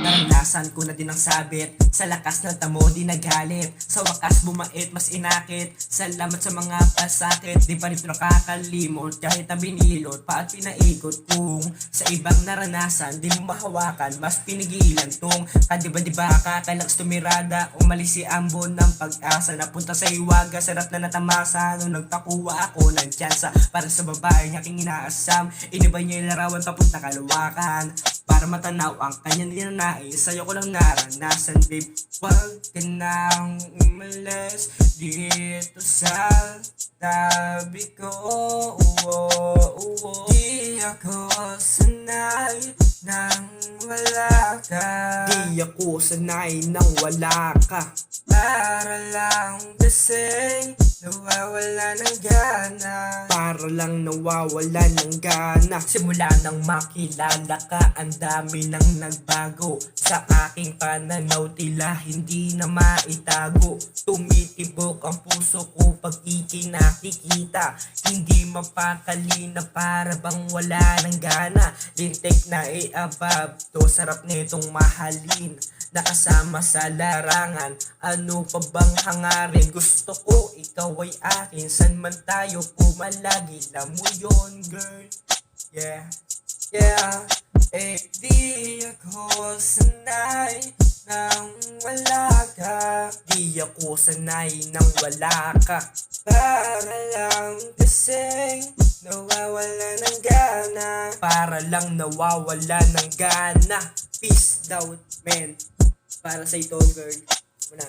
Naranasan ko na din ang sabit, sa lakas ng tamo di nagalit, sa wakas bumait mas inakit. Salamat sa mga pasakit, di pa rin nakakalimot kahit na binilot pa at pinaikot. Kung sa ibang naranasan di mo mahawakan, mas pinigilan tong kadiba-diba kakalakas tumirada. Umalis si ambon ng pag-asa, napunta sa iwaga, sarap na natamasa. Nung nagpakuha ako ng tsansa para sa babae niya aking inaasam, inibay niya yung larawan papunta Kalawakan para matanaw ang kanyang ninanais. Sa'yo ko lang naranasan, babe. Huwag ka nang umalis dito sa tabi ko. Di ako sanay nang wala ka. Di ako sanay nang wala ka. Para lang kasing nawawala ng gana. Para lang nawawala ng gana. Simula nang makilala ka, ang dami nang nagbago. Sa aking pananaw tila hindi na maitago. Tumitibok ang puso ko pag ikinakikita. Hindi mapakali na para bang wala ng gana. Lintik na i-abab to, sarap nitong mahalin. Nakasama sa larangan, ano pa bang hangarin? Gusto ko ikaw ay akin, san man tayo pumalagi. Alam mo yun, girl. Yeah, yeah. Di ako sanay nang wala ka. Di ako sanay nang wala ka. Para lang kasing nawawala ng gana. Para lang nawawala ng gana. Peace out, man. Para sa ito, girl. Muna.